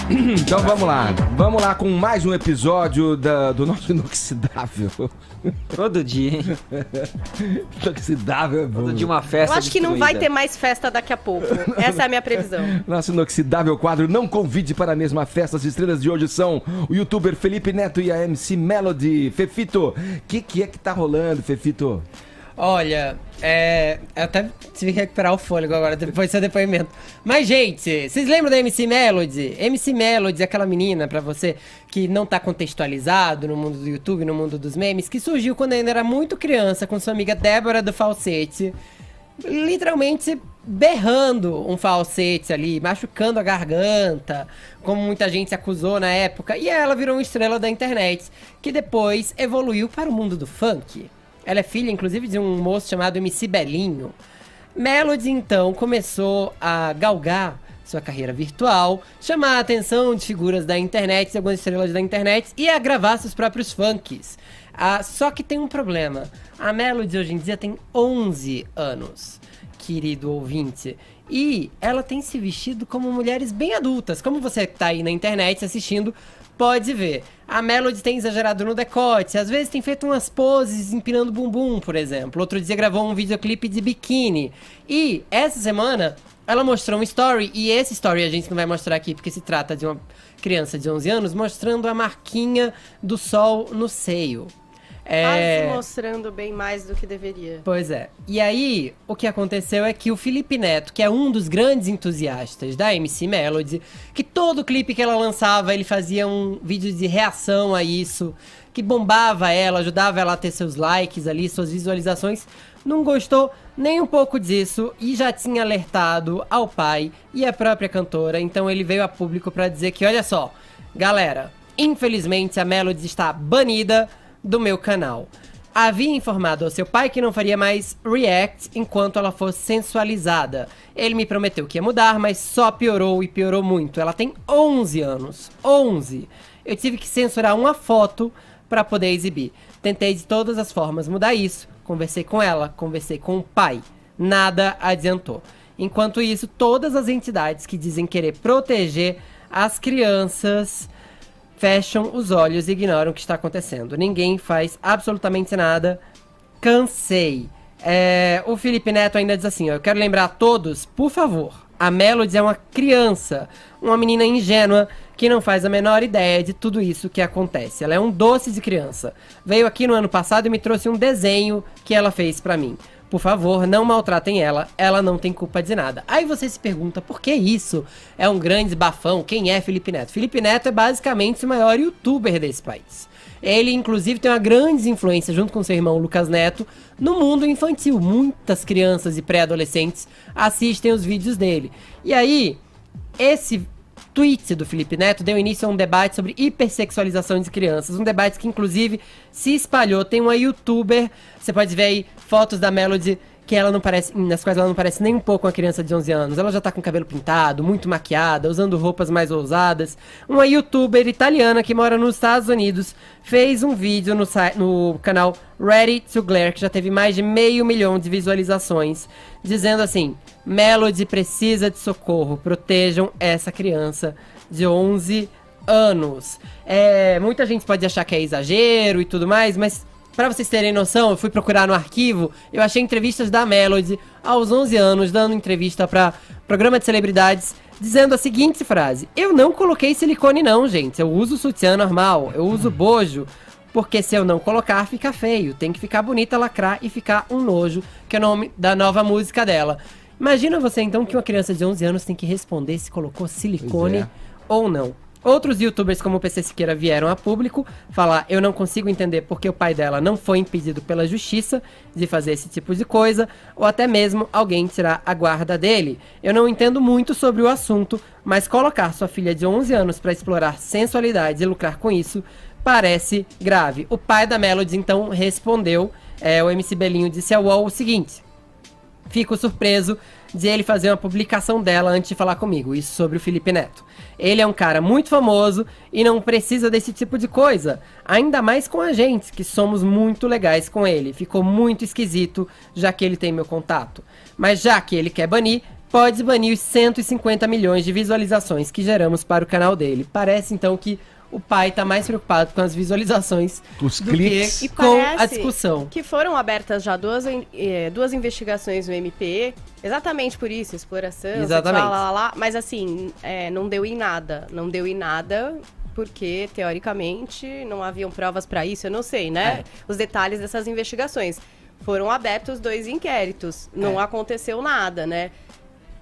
Então vamos lá com mais um episódio do nosso Inoxidável. Todo dia, hein? Inoxidável é bom. Todo dia uma festa. Eu acho que não vai ter mais festa daqui a pouco. Essa é a minha previsão. Nosso Inoxidável quadro Não Convide para a Mesma Festa. As estrelas de hoje são o youtuber Felipe Neto e a MC Melody. Fefito, o que é que tá rolando, Fefito? Olha, eu até tive que recuperar o fôlego agora, depois do seu depoimento. Mas, gente, vocês lembram da MC Melody? MC Melody, aquela menina, pra você que não tá contextualizado no mundo do YouTube, no mundo dos memes, que surgiu quando ainda era muito criança, com sua amiga Débora do Falsete, literalmente berrando um falsete ali, machucando a garganta, como muita gente acusou na época. E ela virou uma estrela da internet, que depois evoluiu para o mundo do funk. Ela é filha, inclusive, de um moço chamado MC Belinho. Melody, então, começou a galgar sua carreira virtual, chamar a atenção de figuras da internet, de algumas estrelas da internet, e a gravar seus próprios funks. Só que tem um problema. A Melody, hoje em dia, tem 11 anos, querido ouvinte. E ela tem se vestido como mulheres bem adultas. Como você tá aí na internet assistindo, pode ver. A Melody tem exagerado no decote, às vezes tem feito umas poses empinando bumbum, por exemplo. Outro dia gravou um videoclipe de biquíni. E essa semana ela mostrou um story, e esse story a gente não vai mostrar aqui porque se trata de uma criança de 11 anos, mostrando a marquinha do sol no seio. Quase mostrando bem mais do que deveria. Pois é. E aí, o que aconteceu é que o Felipe Neto, que é um dos grandes entusiastas da MC Melody, que todo clipe que ela lançava, ele fazia um vídeo de reação a isso, que bombava ela, ajudava ela a ter seus likes ali, suas visualizações, não gostou nem um pouco disso e já tinha alertado ao pai e a própria cantora. Então ele veio a público pra dizer que, olha só, galera, infelizmente a Melody está banida do meu canal. Havia informado ao seu pai que não faria mais react enquanto ela fosse sensualizada. Ele me prometeu que ia mudar, mas só piorou e piorou muito. Ela tem 11 anos. 11. Eu tive que censurar uma foto para poder exibir. Tentei de todas as formas mudar isso. Conversei com ela, conversei com o pai. Nada adiantou. Enquanto isso, todas as entidades que dizem querer proteger as crianças fecham os olhos e ignoram o que está acontecendo. Ninguém faz absolutamente nada. Cansei. O Felipe Neto ainda diz assim, ó, eu quero lembrar a todos, por favor, a Melody é uma criança, uma menina ingênua que não faz a menor ideia de tudo isso que acontece. Ela é um doce de criança. Veio aqui no ano passado e me trouxe um desenho que ela fez pra mim. Por favor, não maltratem ela não tem culpa de nada. Aí você se pergunta, por que isso? É um grande bafão, quem é Felipe Neto? Felipe Neto é basicamente o maior youtuber desse país. Ele, inclusive, tem uma grande influência, junto com seu irmão Lucas Neto, no mundo infantil. Muitas crianças e pré-adolescentes assistem os vídeos dele. E aí, esse tweet do Felipe Neto deu início a um debate sobre hipersexualização de crianças. Um debate que, inclusive, se espalhou. Tem uma youtuber, você pode ver aí fotos da Melody, que ela não parece, nas quais ela não parece nem um pouco uma criança de 11 anos. Ela já tá com o cabelo pintado, muito maquiada, usando roupas mais ousadas. Uma youtuber italiana que mora nos Estados Unidos fez um vídeo no canal Ready to Glare, que já teve mais de 500 mil de visualizações, dizendo assim: Melody precisa de socorro, protejam essa criança de 11 anos. Muita gente pode achar que é exagero e tudo mais, mas pra vocês terem noção, eu fui procurar no arquivo, eu achei entrevistas da Melody aos 11 anos, dando entrevista pra programa de celebridades, dizendo a seguinte frase: eu não coloquei silicone não, gente, eu uso sutiã normal, eu uso bojo, porque se eu não colocar, fica feio, tem que ficar bonita, lacrar e ficar um nojo, que é o nome da nova música dela. Imagina você então que uma criança de 11 anos tem que responder se colocou silicone ou não. Outros youtubers como o PC Siqueira vieram a público falar: eu não consigo entender porque o pai dela não foi impedido pela justiça de fazer esse tipo de coisa, ou até mesmo alguém tirar a guarda dele. Eu não entendo muito sobre o assunto, mas colocar sua filha de 11 anos para explorar sensualidade e lucrar com isso parece grave. O pai da Melody então respondeu, o MC Belinho disse ao UOL o seguinte: fico surpreso de ele fazer uma publicação dela antes de falar comigo, isso sobre o Felipe Neto. Ele é um cara muito famoso e não precisa desse tipo de coisa, ainda mais com a gente, que somos muito legais com ele. Ficou muito esquisito, já que ele tem meu contato. Mas já que ele quer banir, pode banir os 150 milhões de visualizações que geramos para o canal dele. Parece, então, que o pai tá mais preocupado com as visualizações Os do cliques. que E com parece a discussão. que foram abertas já duas investigações no MP, exatamente por isso, exploração, Exatamente. sexual, lá, mas assim, não deu em nada. Não deu em nada porque, teoricamente, não haviam provas para isso, eu não sei, né? Os detalhes dessas investigações. Foram abertos 2 inquéritos, não aconteceu nada, né?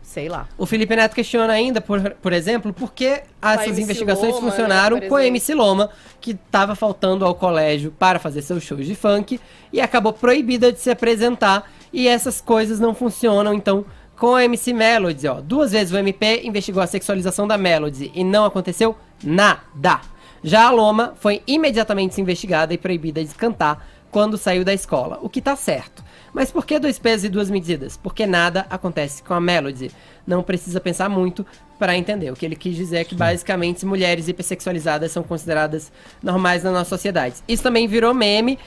Sei lá. O Felipe Neto questiona ainda, por exemplo, por que essas MC investigações Loma, funcionaram né, com a por MC Loma, que estava faltando ao colégio para fazer seus shows de funk e acabou proibida de se apresentar. E essas coisas não funcionam, então, com a MC Melody, ó. 2 vezes o MP investigou a sexualização da Melody e não aconteceu nada. Já a Loma foi imediatamente investigada e proibida de cantar quando saiu da escola, o que tá certo. Mas por que 2 pesos e 2 medidas? Porque nada acontece com a Melody. Não precisa pensar muito para entender. O que ele quis dizer é que, basicamente, mulheres hipersexualizadas são consideradas normais na nossa sociedade. Isso também virou meme.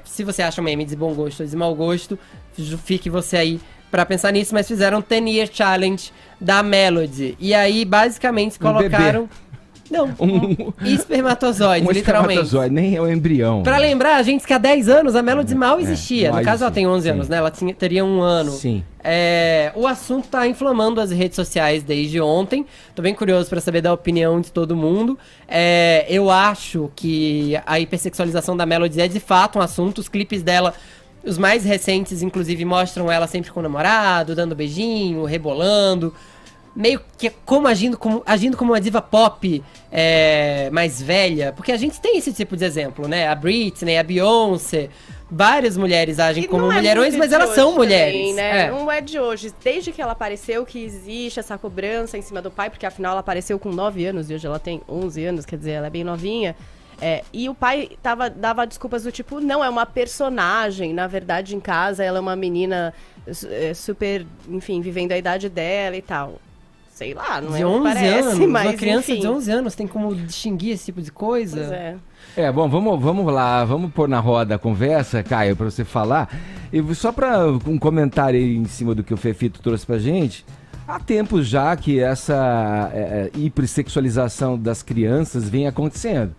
Se você acha um meme de bom gosto ou de mau gosto, fique você aí para pensar nisso. Mas fizeram 10 Year Challenge da Melody. E aí, basicamente, colocaram... bebê. Não, espermatozoide, literalmente. Espermatozoide, nem é o embrião. Pra lembrar, gente, que há 10 anos a Melody mal existia. mal No caso, ela tem 11 existia, anos, sim. né? Ela teria 1 ano. Sim. O assunto tá inflamando as redes sociais desde ontem. Tô bem curioso pra saber da opinião de todo mundo. Eu acho que a hipersexualização da Melody é de fato um assunto. Os clipes dela, os mais recentes, inclusive, mostram ela sempre com o namorado, dando beijinho, rebolando. Meio que agindo como uma diva pop mais velha. Porque a gente tem esse tipo de exemplo, né? A Britney, a Beyoncé. Várias mulheres agem E como não é mulherões, muito mas de elas são hoje mulheres. também, né? É. Não é de hoje. Desde que ela apareceu que existe essa cobrança em cima do pai, porque afinal ela apareceu com 9 anos e hoje ela tem 11 anos, quer dizer, ela é bem novinha. E o pai dava desculpas do tipo, não, é uma personagem, na verdade em casa ela é uma menina super, enfim, vivendo a idade dela e tal. Sei lá, não De é o que 11 parece, anos, mas uma criança enfim. de 11 anos tem como distinguir esse tipo de coisa? Pois é. Bom, vamos lá, vamos pôr na roda a conversa, Caio, pra você falar. E só pra um comentário aí em cima do que o Fefito trouxe pra gente, há tempos já que essa hipersexualização das crianças vem acontecendo.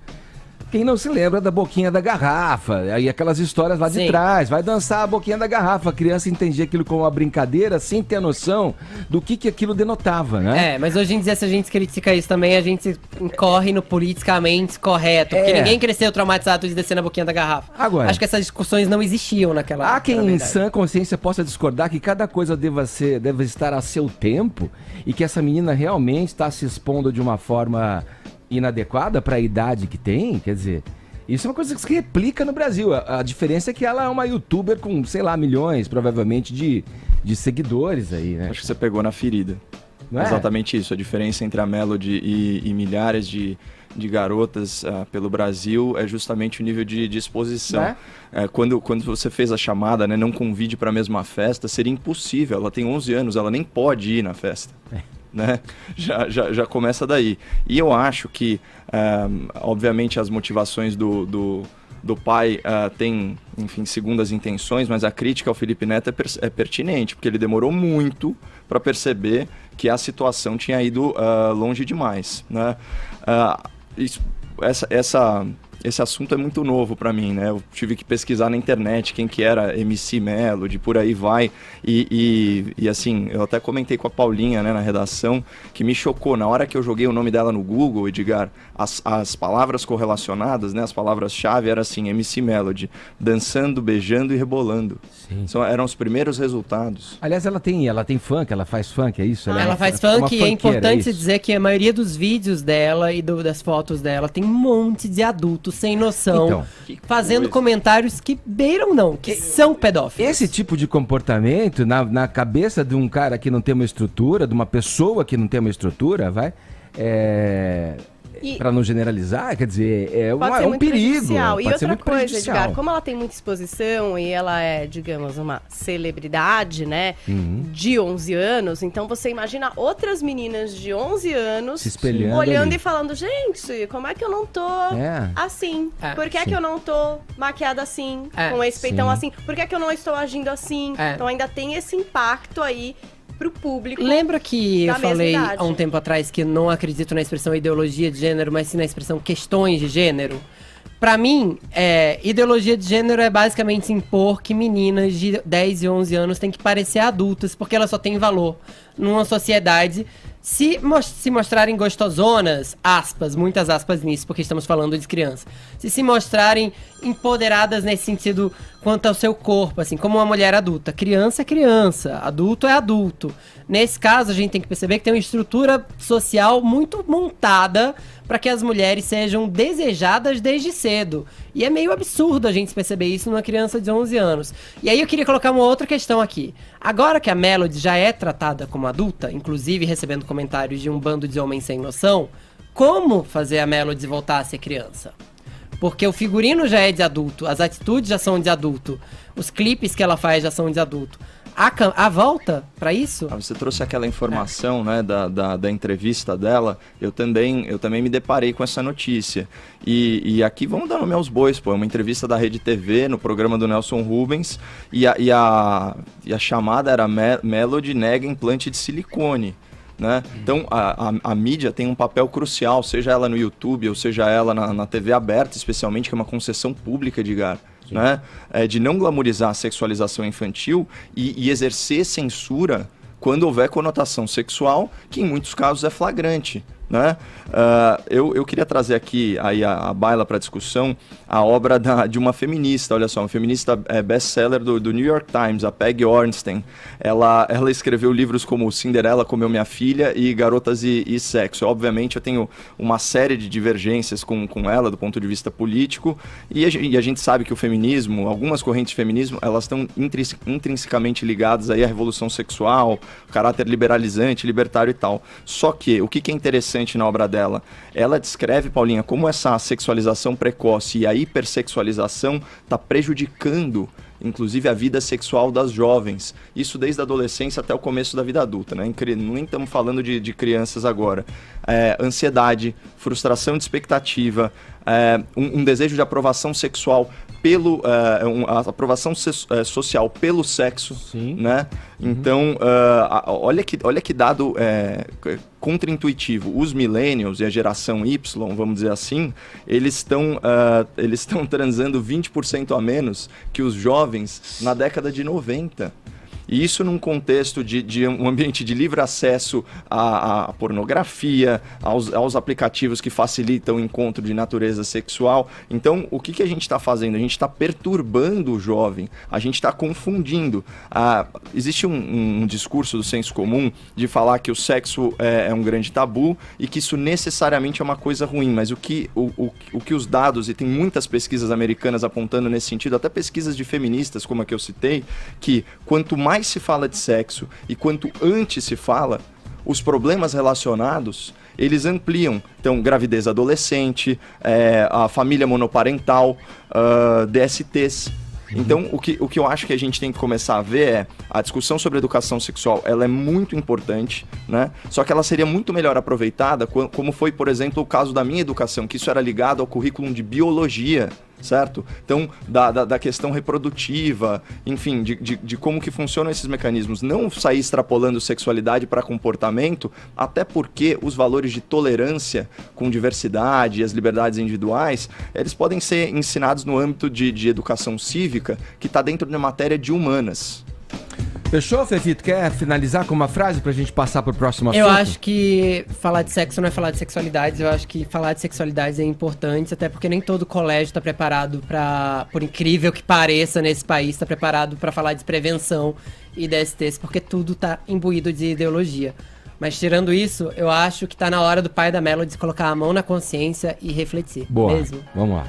Quem não se lembra da boquinha da garrafa, aí aquelas histórias lá de Sim. trás, vai dançar a boquinha da garrafa, a criança entendia aquilo como uma brincadeira, sem ter noção do que aquilo denotava, né? Mas hoje em dia, se a gente critica isso também, a gente incorre no politicamente correto. Porque ninguém cresceu traumatizado de descer na boquinha da garrafa. Agora, acho que essas discussões não existiam naquela época. há quem na em verdade. sã consciência possa discordar que cada coisa deve estar a seu tempo e que essa menina realmente está se expondo de uma forma inadequada para a idade que tem, quer dizer, isso é uma coisa que se replica no Brasil. A diferença é que ela é uma youtuber com, sei lá, milhões, provavelmente, de seguidores aí, né? Acho que você pegou na ferida. Não é? Exatamente isso. A diferença entre a Melody e milhares de garotas pelo Brasil é justamente o nível de exposição. Né? Quando você fez a chamada, né, não convide para a mesma festa, seria impossível. Ela tem 11 anos, ela nem pode ir na festa. Né? Já começa daí. E eu acho que, obviamente, as motivações do pai têm, enfim, segundas intenções, mas a crítica ao Felipe Neto é pertinente, porque ele demorou muito para perceber que a situação tinha ido longe demais. Né? Esse assunto é muito novo para mim, né? Eu tive que pesquisar na internet quem que era MC Melody, por aí vai. E assim, eu até comentei com a Paulinha, né, na redação, que me chocou. Na hora que eu joguei o nome dela no Google, Edgar, as palavras correlacionadas, né, as palavras-chave eram assim, MC Melody, dançando, beijando e rebolando. Sim. Eram os primeiros resultados. Aliás, ela tem funk, ela faz funk, é isso? Ela faz uma funk e é funkeira, importante isso? dizer que a maioria dos vídeos dela e das fotos dela tem um monte de adultos sem noção, Então, fazendo coisa. comentários que beiram não, que são pedófilos. Esse tipo de comportamento, na cabeça de um cara que não tem uma estrutura, de uma pessoa que não tem uma estrutura, para não generalizar, quer dizer, Pode ser um muito perigo. prejudicial. E Pode ser outra muito coisa, prejudicial. Edgar, como ela tem muita exposição e ela é, digamos, uma celebridade, né, de 11 anos, então você imagina outras meninas de 11 anos Se espelhando olhando ali. e falando, gente, como é que eu não tô assim? Por que é sim. que eu não tô maquiada assim, É, com esse peitão sim. assim? Por que é que eu não estou agindo assim? É. Então ainda tem esse impacto aí pro público. Lembra que eu da mesma falei idade. há um tempo atrás que eu não acredito na expressão ideologia de gênero, mas sim na expressão questões de gênero? Pra mim, ideologia de gênero é basicamente impor que meninas de 10 e 11 anos têm que parecer adultas, porque elas só têm valor numa sociedade. Se mostrarem gostosonas, aspas, muitas aspas nisso, porque estamos falando de criança. Se mostrarem empoderadas nesse sentido quanto ao seu corpo, assim, como uma mulher adulta. Criança é criança, adulto é adulto. Nesse caso, a gente tem que perceber que tem uma estrutura social muito montada para que as mulheres sejam desejadas desde cedo. E é meio absurdo a gente perceber isso numa criança de 11 anos. E aí eu queria colocar uma outra questão aqui. Agora que a Melody já é tratada como adulta, inclusive recebendo comentários de um bando de homens sem noção, como fazer a Melody voltar a ser criança? Porque o figurino já é de adulto, as atitudes já são de adulto, os clipes que ela faz já são de adulto. A volta pra isso? Você trouxe aquela informação, né, da entrevista dela. Eu também me deparei com essa notícia. E aqui vamos dar nome aos bois, pô. É uma entrevista da Rede TV no programa do Nelson Rubens. E a chamada era Melody nega implante de silicone. Né? Então a mídia tem um papel crucial, seja ela no YouTube ou seja ela na TV aberta, especialmente, que é uma concessão pública, Edgar. Né? De não glamorizar a sexualização infantil e exercer censura quando houver conotação sexual, que em muitos casos é flagrante. Né? Eu queria trazer aqui aí a baila para discussão a obra de uma feminista, olha só, uma feminista best-seller do New York Times, a Peggy Ornstein. Ela escreveu livros como Cinderela Comeu Minha Filha e Garotas e Sexo. Obviamente eu tenho uma série de divergências com ela do ponto de vista político e a gente sabe que o feminismo, algumas correntes de feminismo, elas estão intrinsecamente ligadas aí à revolução sexual, caráter liberalizante, libertário e tal. Só que o que é interessante na obra dela, ela descreve, Paulinha, como essa sexualização precoce e a hipersexualização está prejudicando, inclusive, a vida sexual das jovens. Isso desde a adolescência até o começo da vida adulta, né? Nem estamos falando de crianças agora. Ansiedade, frustração de expectativa, um desejo de aprovação sexual aprovação social pelo sexo. Sim. Né? Então, olha que dado contraintuitivo. Os millennials e a geração Y, vamos dizer assim, eles estão transando 20% a menos que os jovens na década de 90. E isso num contexto de um ambiente de livre acesso à pornografia, aos aplicativos que facilitam o encontro de natureza sexual. Então, o que a gente está fazendo? A gente está perturbando o jovem, a gente está confundindo. Existe um discurso do senso comum de falar que o sexo é um grande tabu e que isso necessariamente é uma coisa ruim, mas o que os dados, e tem muitas pesquisas americanas apontando nesse sentido, até pesquisas de feministas, como a que eu citei, que quanto mais se fala de sexo e quanto antes se fala, os problemas relacionados, eles ampliam. Então, gravidez adolescente, a família monoparental, DSTs. Então, o que eu acho que a gente tem que começar a ver é a discussão sobre educação sexual, ela é muito importante, né? Só que ela seria muito melhor aproveitada, como foi, por exemplo, o caso da minha educação, que isso era ligado ao currículo de biologia, certo? Então, da questão reprodutiva, enfim, de como que funcionam esses mecanismos. Não sair extrapolando sexualidade para comportamento, até porque os valores de tolerância com diversidade e as liberdades individuais, eles podem ser ensinados no âmbito de educação cívica, que está dentro da matéria de humanas. Fechou, Fefito? Quer finalizar com uma frase pra gente passar pro próximo assunto? Eu acho que falar de sexo não é falar de sexualidades. Eu acho que falar de sexualidades é importante, até porque nem todo colégio tá preparado pra, por incrível que pareça nesse país, tá preparado pra falar de prevenção e DSTs, porque tudo tá imbuído de ideologia. Mas tirando isso, eu acho que tá na hora do pai da Melody colocar a mão na consciência e refletir. Boa, mesmo. Vamos lá.